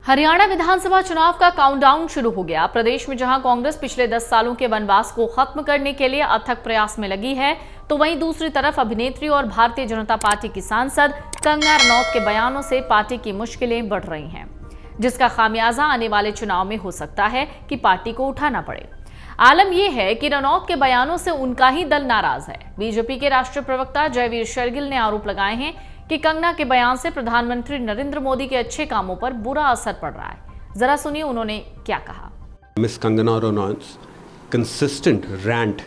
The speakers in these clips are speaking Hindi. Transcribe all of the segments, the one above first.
हरियाणा विधानसभा चुनाव का काउंटडाउन शुरू हो गया। प्रदेश में जहां कांग्रेस पिछले 10 सालों के वनवास को खत्म करने के लिए अथक प्रयास में लगी है, तो वहीं दूसरी तरफ अभिनेत्री और भारतीय जनता पार्टी की सांसद कंगना रनौत के बयानों से पार्टी की मुश्किलें बढ़ रही हैं, जिसका खामियाजा आने वाले चुनाव में हो सकता है कि पार्टी को उठाना पड़े। आलम यह है कि रनौत के बयानों से उनका ही दल नाराज है। बीजेपी के राष्ट्रीय प्रवक्ता जयवीर शेरगिल ने आरोप लगाए हैं कि कंगना के बयान से प्रधानमंत्री नरेंद्र मोदी के अच्छे कामों पर बुरा असर पड़ रहा है। जरा सुनिए उन्होंने क्या कहा। Miss Kangana Ranaut's consistent rant,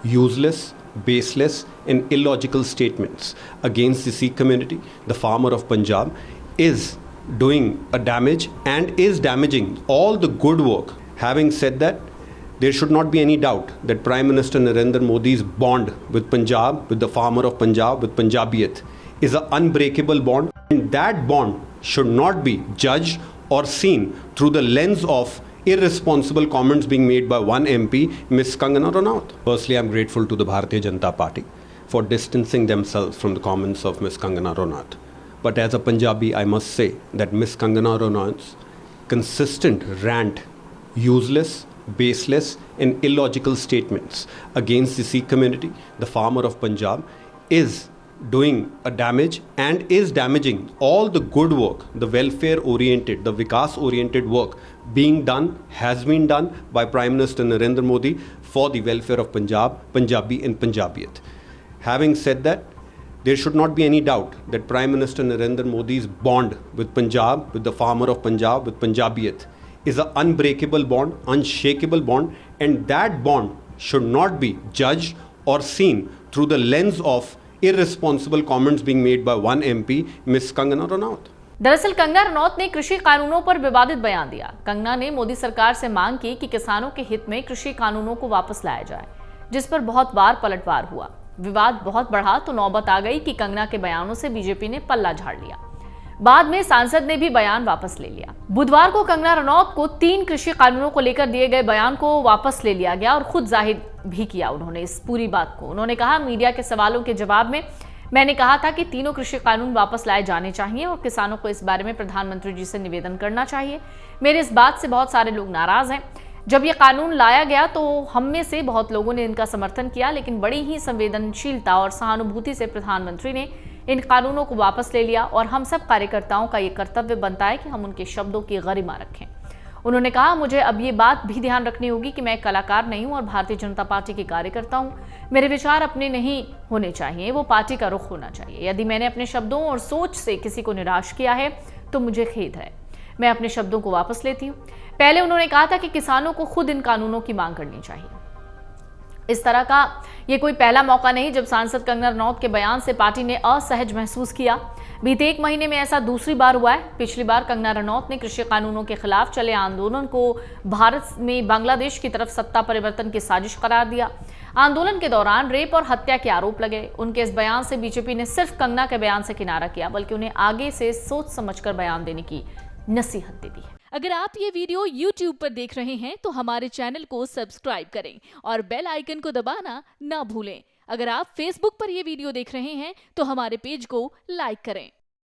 useless, baseless and illogical statements against the Sikh community, the farmer of Punjab, is doing a damage and is damaging all the good work. Having said that, there should not be any doubt that Prime Minister Narendra Modi's bond with Punjab, with the farmer of Punjab, with Punjabiyat, is an unbreakable bond, and that bond should not be judged or seen through the lens of irresponsible comments being made by one MP, Ms. Kangana Ranaut. Firstly, I am grateful to the Bharatiya Janata Party for distancing themselves from the comments of Ms. Kangana Ranaut. But as a Punjabi, I must say that Ms. Kangana Ranaut's consistent rant, useless, baseless and illogical statements against the Sikh community, the farmer of Punjab, is doing a damage and is damaging all the good work, the welfare oriented, the vikas oriented work being done, has been done by Prime Minister Narendra Modi for the welfare of Punjab, Punjabi and Punjabiyat. Having said that, there should not be any doubt that Prime Minister Narendra Modi's bond with Punjab, with the farmer of Punjab, with Punjabiyat, is an unbreakable bond, unshakable bond, and that bond should not be judged or seen through the lens of irresponsible comments being made by one MP, Ms. Kangana Ranaut. दरअसल कंगना रनौत ने कृषि कानूनों पर विवादित बयान दिया। कंगना ने मोदी सरकार से मांग की कि किसानों के हित में कृषि कानूनों को वापस लाया जाए, जिस पर बहुत बार पलटवार हुआ। विवाद बहुत बढ़ा तो नौबत आ गई कि कंगना के बयानों से बीजेपी ने पल्ला झाड़ लिया। बाद में सांसद ने भी बयान वापस ले लिया। बुधवार को कंगना रनौत को 3 कृषि कानूनों को लेकर दिए गए बयान को वापस ले लिया गया और खुद जाहिर भी किया उन्होंने इस पूरी बात को। उन्होंने कहा, मीडिया के सवालों के जवाब में मैंने कहा था कि तीनों कृषि कानून वापस लाए जाने चाहिए और किसानों को इस बारे में प्रधानमंत्री जी से निवेदन करना चाहिए। मेरे इस बात से बहुत सारे लोग नाराज हैं। जब ये कानून लाया गया तो हम में से बहुत लोगों ने इनका समर्थन किया, लेकिन बड़ी ही संवेदनशीलता और सहानुभूति से प्रधानमंत्री ने इन कानूनों को वापस ले लिया और हम सब कार्यकर्ताओं का ये कर्तव्य बनता है कि हम उनके शब्दों की गरिमा रखें। उन्होंने कहा, मुझे अब ये बात भी ध्यान रखनी होगी कि मैं एक कलाकार नहीं हूं और भारतीय जनता पार्टी की कार्यकर्ता हूं। मेरे विचार अपने नहीं होने चाहिए, वो पार्टी का रुख होना चाहिए। यदि मैंने अपने शब्दों और सोच से किसी को निराश किया है तो मुझे खेद है। मैं अपने शब्दों को वापस लेती हूँ। पहले उन्होंने कहा था कि किसानों को खुद इन कानूनों की मांग करनी चाहिए। इस तरह का ये कोई पहला मौका नहीं जब सांसद कंगना रनौत के बयान से पार्टी ने असहज महसूस किया। बीते 1 महीने में ऐसा दूसरी बार हुआ है। पिछली बार कंगना रनौत ने कृषि कानूनों के खिलाफ चले आंदोलन को भारत में बांग्लादेश की तरफ सत्ता परिवर्तन की साजिश करार दिया। आंदोलन के दौरान रेप और हत्या के आरोप लगे। उनके इस बयान से बीजेपी ने सिर्फ कंगना के बयान से किनारा किया, बल्कि उन्हें आगे से सोच समझकर बयान देने की नसीहत दे दी है। अगर आप ये वीडियो YouTube पर देख रहे हैं तो हमारे चैनल को सब्सक्राइब करें और बेल आइकन को दबाना ना भूलें। अगर आप Facebook पर ये वीडियो देख रहे हैं तो हमारे पेज को लाइक करें।